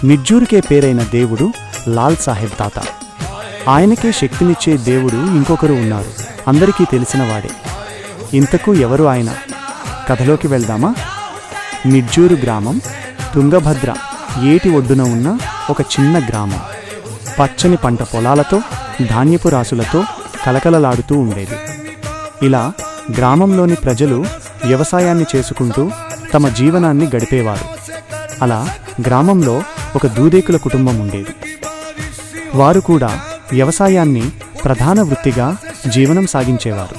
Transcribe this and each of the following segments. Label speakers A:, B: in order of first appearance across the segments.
A: మిర్జూరుకే పేరైన దేవుడు లాల్ సాహెబ్ తాత. ఆయనకే శక్తినిచ్చే దేవుడు ఇంకొకరు ఉన్నారు, అందరికీ తెలిసినవాడే. ఇంతకు ఎవరు ఆయన? కథలోకి వెళ్దామా? మిర్జూరు గ్రామం తుంగభద్ర ఏటి ఒడ్డున ఉన్న ఒక చిన్న గ్రామం. పచ్చని పంట పొలాలతో, ధాన్యపు రాసులతో కలకలలాడుతూ ఉండేది. ఇలా గ్రామంలోని ప్రజలు వ్యవసాయాన్ని చేసుకుంటూ తమ జీవనాన్ని గడిపేవారు. అలా గ్రామంలో ఒక దూదేకుల కుటుంబం ఉండేది. వారు కూడా వ్యవసాయాన్ని ప్రధాన వృత్తిగా జీవనం సాగించేవారు.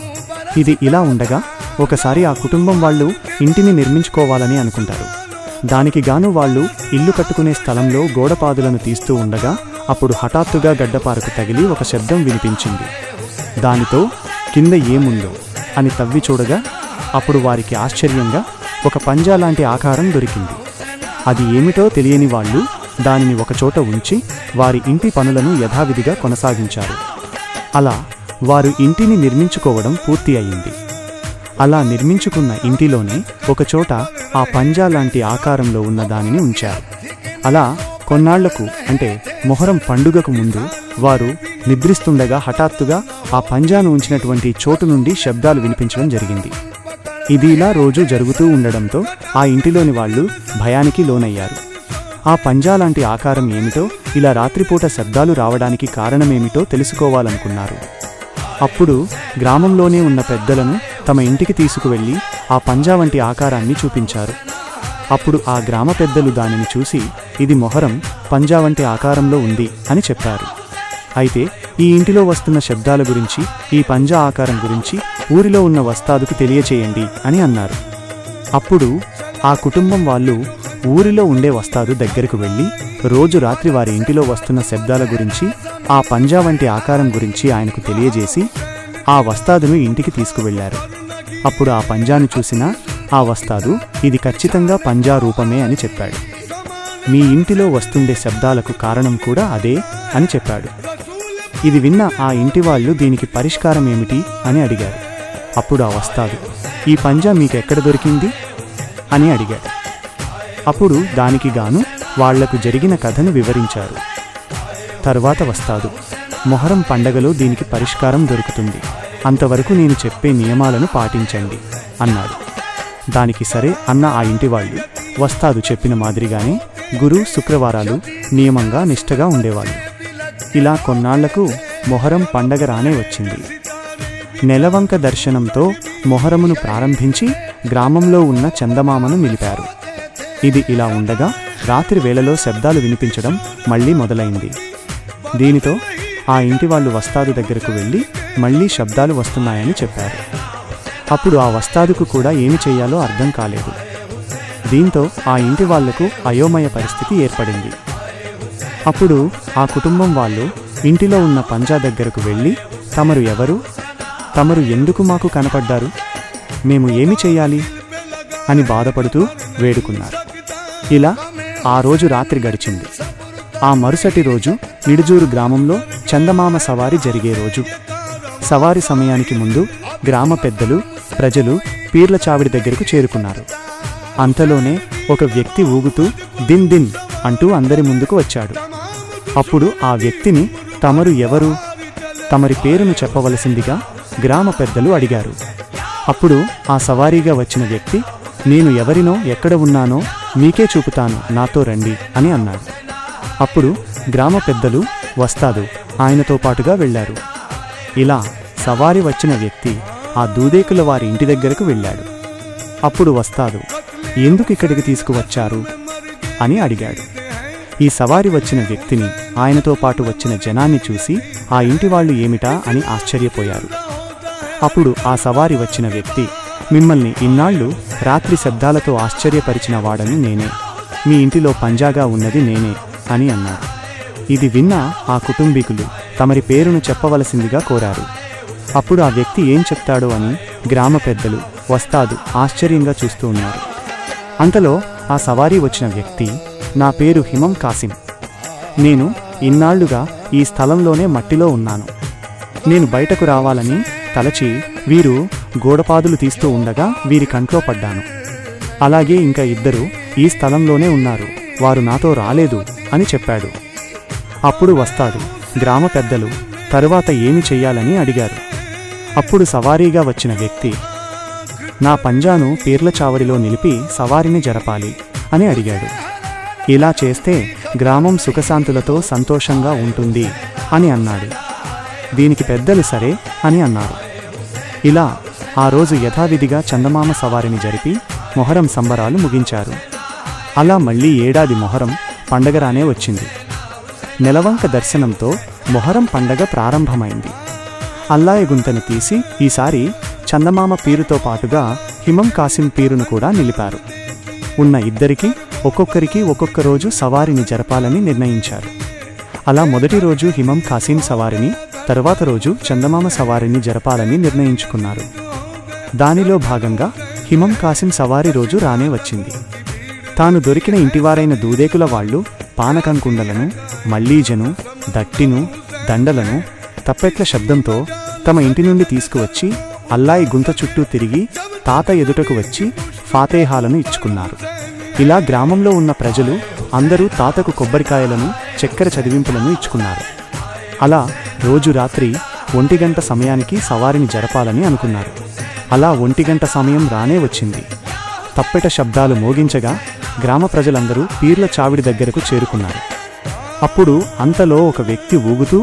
A: ఇది ఇలా ఉండగా ఒకసారి ఆ కుటుంబం వాళ్ళు ఇంటిని నిర్మించుకోవాలని అనుకుంటారు. దానికి గాను వాళ్ళు ఇల్లు కట్టుకునే స్థలంలో గోడపాదులను తీస్తూ ఉండగా అప్పుడు హఠాత్తుగా గడ్డపారకు తగిలి ఒక శబ్దం వినిపించింది. దానితో కింద ఏముందో అని తవ్వి చూడగా అప్పుడు వారికి ఆశ్చర్యంగా ఒక పంజా లాంటి ఆకారం దొరికింది. అది ఏమిటో తెలియని వాళ్ళు దానిని ఒకచోట ఉంచి వారి ఇంటి పనులను యథావిధిగా కొనసాగించారు. అలా వారు ఇంటిని నిర్మించుకోవడం పూర్తి అయింది. అలా నిర్మించుకున్న ఇంటిలోనే ఒకచోట ఆ పంజా లాంటి ఆకారంలో ఉన్న దానిని ఉంచారు. అలా కొన్నాళ్లకు, అంటే మొహరం పండుగకు ముందు వారు నిద్రిస్తుండగా హఠాత్తుగా ఆ పంజాను ఉంచినటువంటి చోటు నుండి శబ్దాలు వినిపించడం జరిగింది. ఇది ఇలా రోజూ జరుగుతూ ఉండడంతో ఆ ఇంటిలోని వాళ్ళు భయానికి లోనయ్యారు. ఆ పంజా లాంటి ఆకారం ఏమిటో, ఇలా రాత్రిపూట శబ్దాలు రావడానికి కారణమేమిటో తెలుసుకోవాలనుకున్నారు. అప్పుడు గ్రామంలోనే ఉన్న పెద్దలను తమ ఇంటికి తీసుకువెళ్ళి ఆ పంజా వంటి ఆకారాన్ని చూపించారు. అప్పుడు ఆ గ్రామ పెద్దలు దానిని చూసి ఇది మొహరం పంజా వంటి ఆకారంలో ఉంది అని చెప్పారు. అయితే ఈ ఇంటిలో వస్తున్న శబ్దాల గురించి, ఈ పంజా ఆకారం గురించి ఊరిలో ఉన్న వస్తాదుకు తెలియచేయండి అని అన్నారు. అప్పుడు ఆ కుటుంబం వాళ్ళు ఊరిలో ఉండే వస్తాదు దగ్గరకు వెళ్ళి రోజు రాత్రి వారి ఇంటిలో వస్తున్న శబ్దాల గురించి, ఆ పంజా వంటి ఆకారం గురించి ఆయనకు తెలియజేసి ఆ వస్తాదును ఇంటికి తీసుకువెళ్లారు. అప్పుడు ఆ పంజాను చూసిన ఆ వస్తాదు ఇది ఖచ్చితంగా పంజా రూపమే అని చెప్పాడు. మీ ఇంటిలో వస్తుండే శబ్దాలకు కారణం కూడా అదే అని చెప్పాడు. ఇది విన్న ఆ ఇంటి వాళ్ళు దీనికి పరిష్కారం ఏమిటి అని అడిగారు. అప్పుడు ఆ వస్తాదు ఈ పంజా మీకెక్కడ దొరికింది అని అడిగాడు. అప్పుడు దానికి గాను వాళ్లకు జరిగిన కథను వివరించారు. తరువాత వస్తాదు మొహరం పండగలో దీనికి పరిష్కారం దొరుకుతుంది, అంతవరకు నేను చెప్పే నియమాలను పాటించండి అన్నాడు. దానికి సరే అన్న ఆ ఇంటి వాళ్ళు వస్తాదు చెప్పిన మాదిరిగానే గురు శుక్రవారాలు నియమంగా నిష్టగా ఉండేవాళ్ళు. ఇలా కొన్నాళ్లకు మొహరం పండగ రానే వచ్చింది. నెలవంక దర్శనంతో మొహరమును ప్రారంభించి గ్రామంలో ఉన్న చందమామను నిలిపారు. ఇది ఇలా ఉండగా రాత్రి వేళలో శబ్దాలు వినిపించడం మళ్లీ మొదలైంది. దీనితో ఆ ఇంటి వాళ్ళు వస్తాదు దగ్గరకు వెళ్ళి మళ్లీ శబ్దాలు వస్తున్నాయని చెప్పారు. అప్పుడు ఆ వస్తాదుకు కూడా ఏమి చెయ్యాలో అర్థం కాలేదు. దీంతో ఆ ఇంటి వాళ్లకు అయోమయ పరిస్థితి ఏర్పడింది. అప్పుడు ఆ కుటుంబం వాళ్ళు ఇంటిలో ఉన్న పంజా దగ్గరకు వెళ్ళి తమరు ఎవరు, తమరు ఎందుకు మాకు కనపడ్డారు, మేము ఏమి చెయ్యాలి అని బాధపడుతూ వేడుకున్నారు. ఇలా ఆ రోజు రాత్రి గడిచింది. ఆ మరుసటి రోజు నిడుజూరు గ్రామంలో చందమామ సవారి జరిగే రోజు. సవారి సమయానికి ముందు గ్రామ పెద్దలు, ప్రజలు పీర్ల చావిడి దగ్గరకు చేరుకున్నారు. అంతలోనే ఒక వ్యక్తి ఊగుతూ దిన్ దిన్ అంటూ అందరి ముందుకు వచ్చాడు. అప్పుడు ఆ వ్యక్తిని తమరు ఎవరు, తమరి పేరును చెప్పవలసిందిగా గ్రామ పెద్దలు అడిగారు. అప్పుడు ఆ సవారీగా వచ్చిన వ్యక్తి నేను ఎవరినో, ఎక్కడ ఉన్నానో మీకే చూపుతాను, నాతో రండి అని అన్నాడు. అప్పుడు గ్రామ పెద్దలు, వస్తాదు ఆయనతో పాటుగా వెళ్లారు. ఇలా సవారి వచ్చిన వ్యక్తి ఆ దూదేకుల వారి ఇంటి దగ్గరకు వెళ్ళాడు. అప్పుడు వస్తాదు ఎందుకు ఇక్కడికి తీసుకువచ్చారు అని అడిగాడు. ఈ సవారి వచ్చిన వ్యక్తిని, ఆయనతో పాటు వచ్చిన జనాన్ని చూసి ఆ ఇంటి వాళ్ళు ఏమిటా అని ఆశ్చర్యపోయారు. అప్పుడు ఆ సవారి వచ్చిన వ్యక్తి మిమ్మల్ని ఇన్నాళ్లు రాత్రి శబ్దాలతో ఆశ్చర్యపరిచిన వాడని నేనే, మీ ఇంటిలో పంజాగా ఉన్నది నేనే అని అన్నాడు. ఇది విన్న ఆ కుటుంబీకులు తమరి పేరును చెప్పవలసిందిగా కోరారు. అప్పుడు ఆ వ్యక్తి ఏం చెప్తాడో అని గ్రామ పెద్దలు, వస్తాదు ఆశ్చర్యంగా చూస్తూ ఉన్నారు. అంతలో ఆ సవారీ వచ్చిన వ్యక్తి నా పేరు హిమం కాసిం, నేను ఇన్నాళ్లుగా ఈ స్థలంలోనే మట్టిలో ఉన్నాను. నేను బయటకు రావాలని తలచి వీరు గోడపాదులు తీస్తూ ఉండగా వీరి కంట్లో పడ్డాను. అలాగే ఇంకా ఇద్దరు ఈ స్థలంలోనే ఉన్నారు, వారు నాతో రాలేదు అని చెప్పాడు. అప్పుడు వస్తాడు గ్రామ పెద్దలు తరువాత ఏమి చెయ్యాలని అడిగారు. అప్పుడు సవారీగా వచ్చిన వ్యక్తి, నా పంజాను పీర్ల చావడిలో నిలిపి సవారిని జరపాలి అని అడిగాడు. ఇలా చేస్తే గ్రామం సుఖశాంతులతో సంతోషంగా ఉంటుంది అని అన్నాడు. దీనికి పెద్దలు సరే అని అన్నారు. ఇలా ఆ రోజు యథావిధిగా చందమామ సవారిని జరిపి మొహరం సంబరాలు ముగించారు. అలా మళ్ళీ ఏడాది మొహరం పండగరానే వచ్చింది. నెలవంక దర్శనంతో మొహరం పండగ ప్రారంభమైంది. అల్లాయి గుంతను తీసి ఈసారి చందమామ పీరుతో పాటుగా హిమం కాసిం పీరును కూడా నిలిపారు. ఉన్న ఇద్దరికి ఒక్కొక్కరికి ఒక్కొక్క రోజు సవారిని జరపాలని నిర్ణయించారు. అలా మొదటి రోజు హిమం కాసిం సవారిని, తరువాత రోజు చందమామ సవారిని జరపాలని నిర్ణయించుకున్నారు. దానిలో భాగంగా హిమం కాసిం సవారి రోజు రానే వచ్చింది. తాను దొరికిన ఇంటివారైన దూదేకుల వాళ్లు పానకం కుండలను, మళ్ళీజను, దట్టిను, దండలను తప్పెట్ల శబ్దంతో తమ ఇంటి నుండి తీసుకువచ్చి అల్లాయి గుంత చుట్టూ తిరిగి తాత ఎదుటకు వచ్చి ఫాతేహాలను ఇచ్చుకున్నారు. ఇలా గ్రామంలో ఉన్న ప్రజలు అందరూ తాతకు కొబ్బరికాయలను, చక్కెర చదివింపులను ఇచ్చుకున్నారు. అలా రోజు రాత్రి 1 గంట సమయానికి సవారిని జరపాలని అనుకున్నారు. అలా 1 గంట సమయం రానే వచ్చింది. తప్పెట శబ్దాలు మోగించగా గ్రామ ప్రజలందరూ పీర్ల చావిడి దగ్గరకు చేరుకున్నారు. అప్పుడు అంతలో ఒక వ్యక్తి ఊగుతూ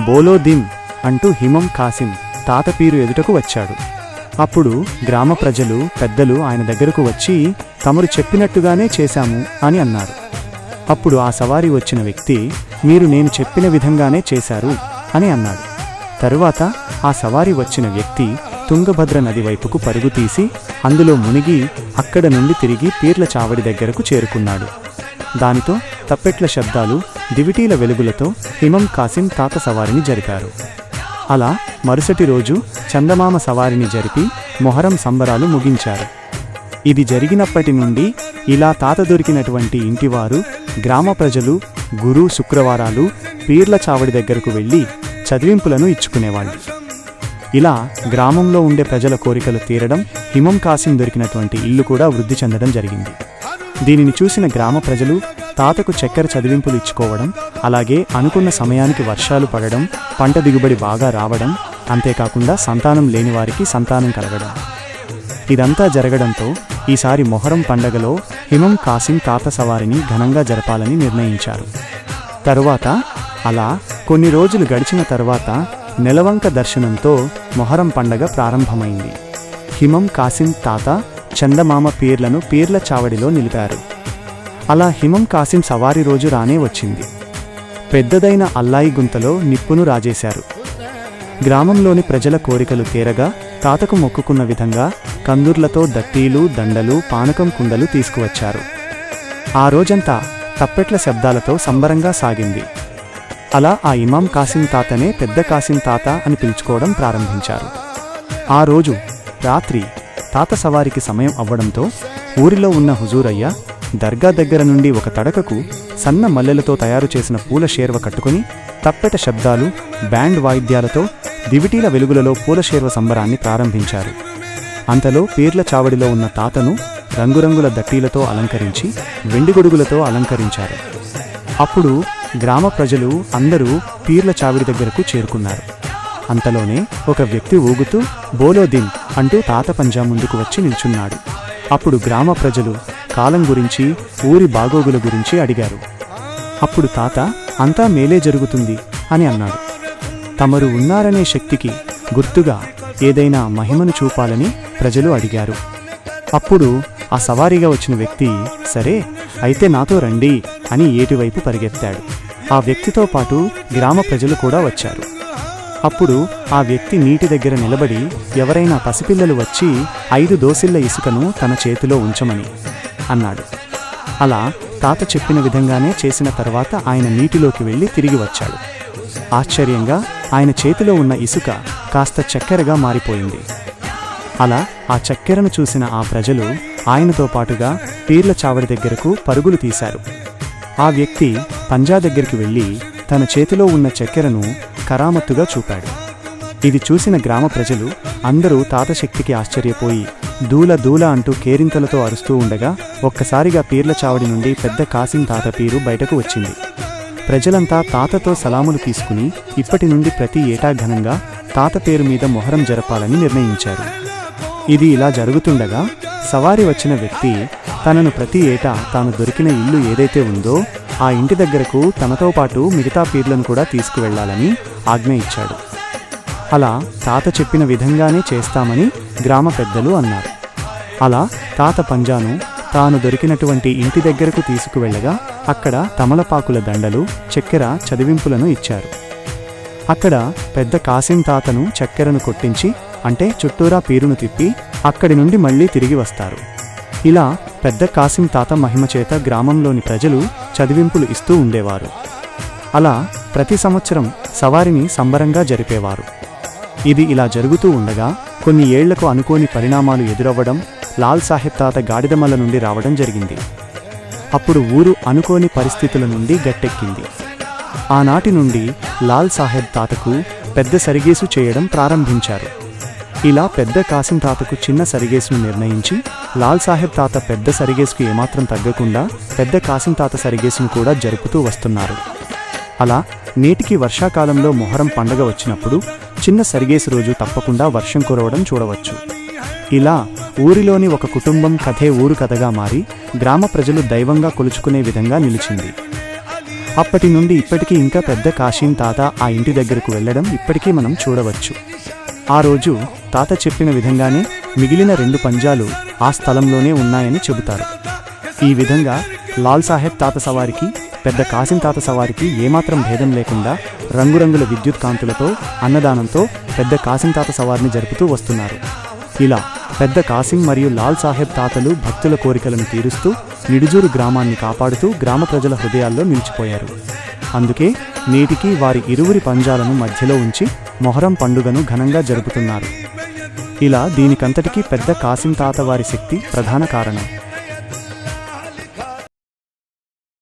A: బోలో దిన్ అంటూ హిమం కాసిం తాత పీరు ఎదుటకు వచ్చాడు. అప్పుడు గ్రామ ప్రజలు పెద్దలు ఆయన దగ్గరకు వచ్చి తమరు చెప్పినట్టుగానే చేశాము అని అన్నారు. అప్పుడు ఆ సవారి వచ్చిన వ్యక్తి, మీరు నేను చెప్పిన విధంగానే చేశారు అని అన్నాడు. తరువాత ఆ సవారి వచ్చిన వ్యక్తి తుంగభద్ర నది వైపుకు పరుగు తీసి అందులో మునిగి అక్కడ నుండి తిరిగి పీర్ల చావడి దగ్గరకు చేరుకున్నాడు. దానితో తప్పెట్ల శబ్దాలు, దివిటీల వెలుగులతో హిమం కాసిం తాత సవారిని జరిపారు. అలా మరుసటి రోజు చందమామ సవారిని జరిపి మొహరం సంబరాలు ముగించారు. ఇది జరిగినప్పటి నుండి ఇలా తాత దొరికినటువంటి ఇంటివారు, గ్రామ ప్రజలు గురు శుక్రవారాలు పీర్ల చావడి దగ్గరకు వెళ్ళి చదివింపులను ఇచ్చుకునేవాళ్ళు. ఇలా గ్రామంలో ఉండే ప్రజల కోరికలు తీరడం, హిమం కాసిం దొరికినటువంటి ఇల్లు కూడా వృద్ధి చెందడం జరిగింది. దీనిని చూసిన గ్రామ ప్రజలు తాతకు చక్కెర చదివింపులు ఇచ్చుకోవడం, అలాగే అనుకున్న సమయానికి వర్షాలు పడడం, పంట దిగుబడి బాగా రావడం, అంతేకాకుండా సంతానం లేని వారికి సంతానం కలగడం, ఇదంతా జరగడంతో ఈసారి మొహరం పండగలో హిమం కాసిం తాత సవారిని ఘనంగా జరపాలని నిర్ణయించారు. తరువాత అలా కొన్ని రోజులు గడిచిన తరువాత నెలవంక దర్శనంతో మొహరం పండగ ప్రారంభమైంది. హిమం కాసిం తాత చందమామ పీర్లను పీర్ల చావడిలో నిలిపారు. అలా హిమం కాసిం సవారి రోజు రానే వచ్చింది. పెద్దదైన అల్లాయి గుంతలో నిప్పును రాజేశారు. గ్రామంలోని ప్రజల కోరికలు తీరగా తాతకు మొక్కుకున్న విధంగా కందుర్లతో దట్టీలు, దండలు, పానకం కుండలు తీసుకువచ్చారు. ఆ రోజంతా తప్పెట్ల శబ్దాలతో సంబరంగా సాగింది. అలా ఆ ఇమాం కాసిం తాతనే పెద్ద కాసిం తాత అని పిలుచుకోవడం ప్రారంభించారు. ఆ రోజు రాత్రి తాత సవారికి సమయం అవ్వడంతో ఊరిలో ఉన్న హుజూరయ్య దర్గా దగ్గర నుండి ఒక తడకకు సన్న మల్లెలతో తయారు చేసిన పూల షేర్వ కట్టుకుని తప్పెట శబ్దాలు, బ్యాండ్ వాయిద్యాలతో దివిటీల వెలుగులలో పూల షేర్వ సంబరాన్ని ప్రారంభించారు. అంతలో పీర్ల చావడిలో ఉన్న తాతను రంగురంగుల దట్టీలతో అలంకరించి వెండిగొడుగులతో అలంకరించారు. అప్పుడు గ్రామ ప్రజలు అందరూ పీర్ల చావిడి దగ్గరకు చేరుకున్నారు. అంతలోనే ఒక వ్యక్తి ఊగుతూ బోలో దిన్ అంటూ తాత పంజా ముందుకు వచ్చి నిల్చున్నాడు. అప్పుడు గ్రామ ప్రజలు కాలం గురించి, ఊరి బాగోగుల గురించి అడిగారు. అప్పుడు తాత అంతా మేలే జరుగుతుంది అని అన్నాడు. తమరు ఉన్నారనే శక్తికి గుర్తుగా ఏదైనా మహిమను చూపాలని ప్రజలు అడిగారు. అప్పుడు ఆ సవారీగా వచ్చిన వ్యక్తి, సరే అయితే నాతో రండి అని ఏటివైపు పరిగెత్తాడు. ఆ వ్యక్తితో పాటు గ్రామ ప్రజలు కూడా వచ్చారు. అప్పుడు ఆ వ్యక్తి నీటి దగ్గర నిలబడి ఎవరైనా పసిపిల్లలు వచ్చి 5 దోసిళ్ల ఇసుకను తన చేతిలో ఉంచమని అన్నాడు. అలా తాత చెప్పిన విధంగానే చేసిన తర్వాత ఆయన నీటిలోకి వెళ్ళి తిరిగి వచ్చాడు. ఆశ్చర్యంగా ఆయన చేతిలో ఉన్న ఇసుక కాస్త చక్కెరగా మారిపోయింది. అలా ఆ చక్కెరను చూసిన ఆ ప్రజలు ఆయనతో పాటుగా పీర్ల చావడి దగ్గరకు పరుగులు తీశారు. ఆ వ్యక్తి పంజా దగ్గరికి వెళ్ళి తన చేతిలో ఉన్న చక్కెరను కరామత్తుగా చూపాడు. ఇది చూసిన గ్రామ ప్రజలు అందరూ తాత శక్తికి ఆశ్చర్యపోయి దూల దూల అంటూ కేరింతలతో అరుస్తూ ఉండగా ఒక్కసారిగా పీర్ల చావడి నుండి పెద్ద కాసిం తాత పీరు బయటకు వచ్చింది. ప్రజలంతా తాతతో సలాములు తీసుకుని ఇప్పటి నుండి ప్రతి ఏటా ఘనంగా తాత పేరు మీద మొహరం జరపాలని నిర్ణయించారు. ఇది ఇలా జరుగుతుండగా సవారి వచ్చిన వ్యక్తి తనను ప్రతి ఏటా తాను దొరికిన ఇల్లు ఏదైతే ఉందో ఆ ఇంటి దగ్గరకు తనతో పాటు మిగతా పీర్లను కూడా తీసుకువెళ్లాలని ఆజ్ఞ ఇచ్చాడు. అలా తాత చెప్పిన విధంగానే చేస్తామని గ్రామ పెద్దలు అన్నారు. అలా తాత పంజాను తాను దొరికినటువంటి ఇంటి దగ్గరకు తీసుకువెళ్లగా అక్కడ తమలపాకుల దండలు, చక్కెర చదివింపులను ఇచ్చారు. అక్కడ పెద్ద కాసిం తాతను చక్కెరను కొట్టించి అంటే చుట్టూరా పీరును తిప్పి అక్కడి నుండి మళ్లీ తిరిగి వస్తారు. ఇలా పెద్ద కాసిం తాత మహిమచేత గ్రామంలోని ప్రజలు చదివింపులు ఇస్తూ ఉండేవారు. అలా ప్రతి సంవత్సరం సవారిని సంబరంగా జరిపేవారు. ఇది ఇలా జరుగుతూ ఉండగా కొన్ని ఏళ్లకు అనుకోని పరిణామాలు ఎదురవ్వడం, లాల్ సాహెబ్ తాత గాడిదమల్ల నుండి రావడం జరిగింది. అప్పుడు ఊరు అనుకోని పరిస్థితుల నుండి గట్టెక్కింది. ఆనాటి నుండి లాల్ సాహెబ్ తాతకు పెద్ద సరిగేసు చేయడం ప్రారంభించారు. ఇలా పెద్ద కాసిం తాతకు చిన్న సరిగేసును నిర్ణయించి లాల్ సాహెబ్ తాత పెద్ద సరిగేసుకు ఏమాత్రం తగ్గకుండా పెద్ద కాసిం తాత సరిగేసును కూడా జరుపుతూ వస్తున్నారు. అలా నేటికి వర్షాకాలంలో మొహరం పండగ వచ్చినప్పుడు చిన్న సరిగేసు రోజు తప్పకుండా వర్షం కురవడం చూడవచ్చు. ఇలా ఊరిలోని ఒక కుటుంబం కథే ఊరు కథగా మారి గ్రామ ప్రజలు దైవంగా కొలుచుకునే విధంగా నిలిచింది. అప్పటి నుండి ఇప్పటికీ ఇంకా పెద్ద కాసిం తాత ఆ ఇంటి దగ్గరకు వెళ్లడం ఇప్పటికీ మనం చూడవచ్చు. ఆ రోజు తాత చెప్పిన విధంగానే మిగిలిన 2 పంజాలు ఆ స్థలంలోనే ఉన్నాయని చెబుతారు. ఈ విధంగా లాల్ సాహెబ్ తాత సవారికి పెద్ద కాసిం తాత సవారికి ఏమాత్రం భేదం లేకుండా రంగురంగుల విద్యుత్ కాంతులతో అన్నదానంతో పెద్ద కాసిం తాత సవారిని జరుపుతూ వస్తున్నారు. ఇలా పెద్ద కాసిం మరియు లాల్ సాహెబ్ తాతలు భక్తుల కోరికలను తీరుస్తూ నిడుజూరు గ్రామాన్ని కాపాడుతూ గ్రామ ప్రజల హృదయాల్లో నిలిచిపోయారు. అందుకే నేటికి వారి ఇరువురి పంజాలను మధ్యలో ఉంచి మొహరం పండుగను ఘనంగా జరుపుతున్నారు. ఇలా దీనికంతటికీ పెద్ద కాసిం తాత వారి శక్తి ప్రధాన కారణం.